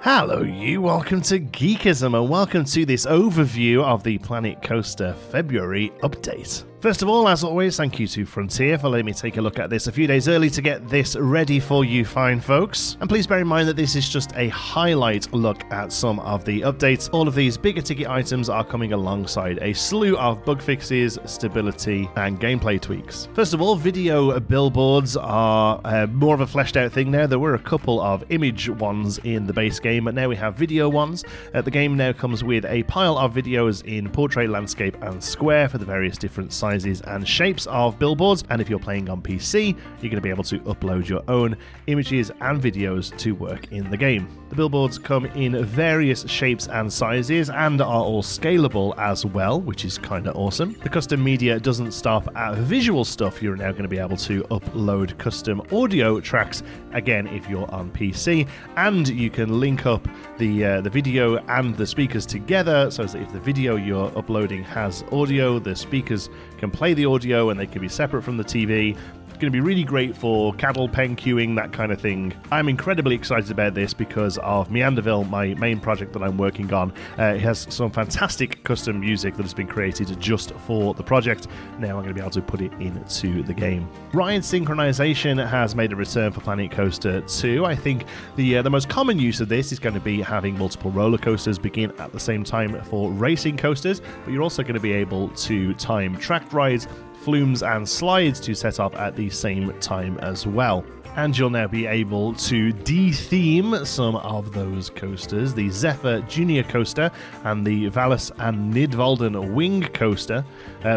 Hello you, welcome to Geekism and welcome to this overview of the Planet Coaster February update. First of all, as always, thank you to Frontier for letting me take a look at this a few days early to get this ready for you fine folks. And please bear in mind that this is just a highlight look at some of the updates. All of these bigger ticket items are coming alongside a slew of bug fixes, stability, and gameplay tweaks. First of all, video billboards are more of a fleshed out thing now. There were a couple of image ones in the base game, but now we have video ones. The game now comes with a pile of videos in portrait, landscape, and square for the various different sizes and shapes of billboards, and if you're playing on PC, you're going to be able to upload your own images and videos to work in the game. The billboards come in various shapes and sizes and are all scalable as well, which is kind of awesome. The custom media doesn't stop at visual stuff. You're now going to be able to upload custom audio tracks, again if you're on PC, and you can link up the video and the speakers together so that if the video you're uploading has audio, the speakers can play the audio and they can be separate from the TV. It's going to be really great for cattle pen queuing, that kind of thing. I'm incredibly excited about this because of Meanderville, my main project that I'm working on. It has some fantastic custom music that has been created just for the project. Now I'm going to be able to put it into the game. Ride synchronization has made a return for Planet Coaster 2. I think the most common use of this is going to be having multiple roller coasters begin at the same time for racing coasters, but you're also going to be able to time tracked rides, flumes and slides to set off at the same time as well. And you'll now be able to de-theme some of those coasters. The Zephyr Junior Coaster and the Vallis and Nidwalden Wing Coaster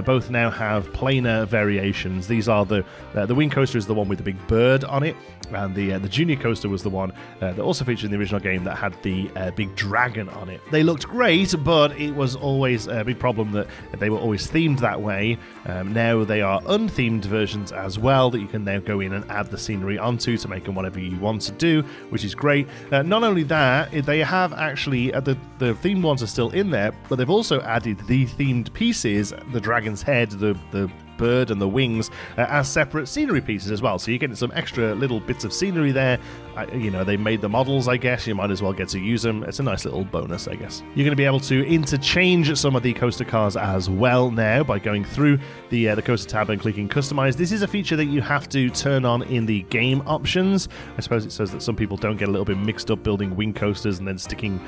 both now have planar variations. These are the Wing Coaster is the one with the big bird on it, and the Junior Coaster was the one that also featured in the original game that had the big dragon on it. They looked great, but it was always a big problem that they were always themed that way. Now they are unthemed versions as well that you can now go in and add the scenery onto to make them whatever you want to do, which is great. Not only that, they have actually the themed ones are still in there, but they've also added the themed pieces, the dragon's head, the bird and the wings, as separate scenery pieces as well. So you're getting some extra little bits of scenery there. They made the models, I guess. You might as well get to use them. It's a nice little bonus, I guess. You're going to be able to interchange some of the coaster cars as well now by going through the coaster tab and clicking customize. This is a feature that you have to turn on in the game options. I suppose it says that some people don't get a little bit mixed up building wing coasters and then sticking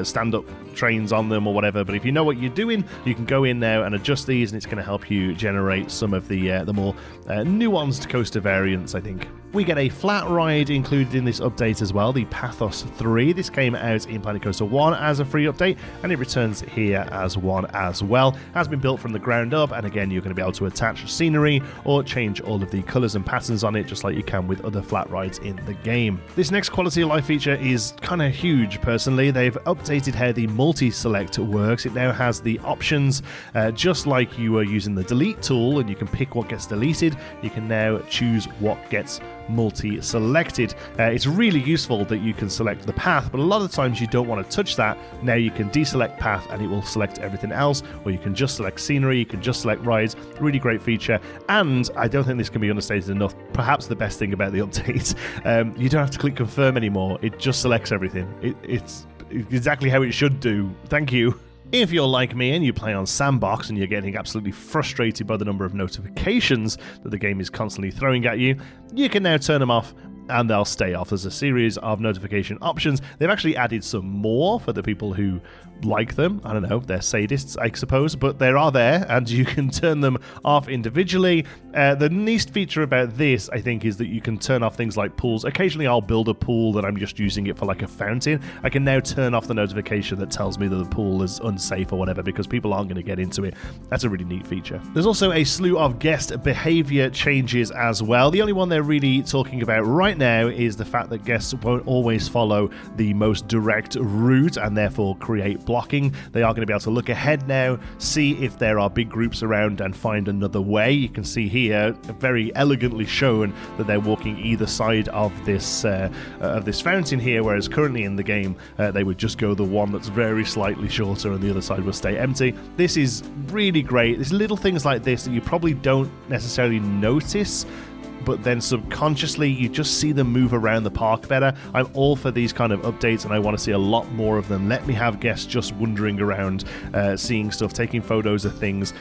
stand-up trains on them or whatever. But if you know what you're doing, you can go in now and adjust these, and it's going to help you generate some of the more nuanced coaster variants, I think. We get a flat ride included in this update as well, the Pathos 3. This came out in Planet Coaster 1 as a free update, and it returns here as one as well. Has been built from the ground up, and again, you're going to be able to attach scenery or change all of the colours and patterns on it, just like you can with other flat rides in the game. This next quality of life feature is kind of huge, personally. They've updated how the multi-select works. It now has the options, just like you were using the delete tool, and you can pick what gets deleted. You can now choose what gets multi-selected. It's really useful that you can select the path, but a lot of times you don't want to touch that. Now you can deselect path and it will select everything else, or you can just select scenery, you can just select rides. Really great feature, and I don't think this can be understated enough. Perhaps the best thing about the update, you don't have to click confirm anymore. It just selects everything. It's exactly how it should do. Thank you. If you're like me and you play on Sandbox and you're getting absolutely frustrated by the number of notifications that the game is constantly throwing at you, you can now turn them off and they'll stay off. There's a series of notification options. They've actually added some more for the people who like them. I don't know, they're sadists, I suppose, but they are there, and you can turn them off individually. The neat feature about this, I think, is that you can turn off things like pools. Occasionally I'll build a pool that I'm just using it for like a fountain. I can now turn off the notification that tells me that the pool is unsafe or whatever, because people aren't going to get into it. That's a really neat feature. There's also a slew of guest behavior changes as well. The only one they're really talking about right now is the fact that guests won't always follow the most direct route and therefore create blocking. They are going to be able to look ahead now, see if there are big groups around and find another way. You can see here very elegantly shown that they're walking either side of this fountain here, whereas currently in the game they would just go the one that's very slightly shorter and the other side will stay empty. This is really great. There's little things like this that you probably don't necessarily notice, but then subconsciously you just see them move around the park better. I'm all for these kind of updates, and I want to see a lot more of them. Let me have guests just wandering around, seeing stuff, taking photos of things,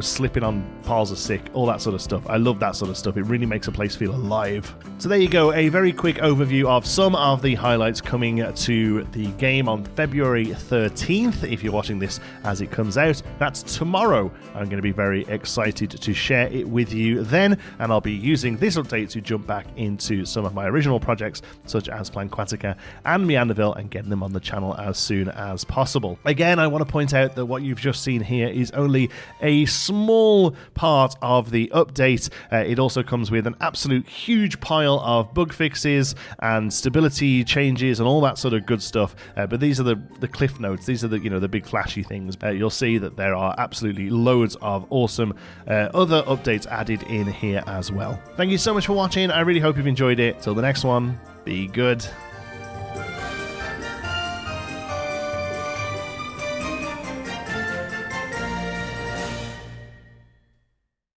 slipping on piles of sick, all that sort of stuff. I love that sort of stuff. It really makes a place feel alive. So there you go, a very quick overview of some of the highlights coming to the game on February 13th. If you're watching this as it comes out, that's tomorrow. I'm going to be very excited to share it with you then, and I'll be using this update to jump back into some of my original projects, such as Planquatica and Meanderville, and getting them on the channel as soon as possible. Again, I want to point out that what you've just seen here is only a small part of the update. It also comes with an absolute huge pile of bug fixes and stability changes and all that sort of good stuff. But these are the cliff notes. These are the big flashy things. You'll see that there are absolutely loads of awesome other updates added in here as well. Thank you so much for watching. I really hope you've enjoyed it. Till the next one, be good.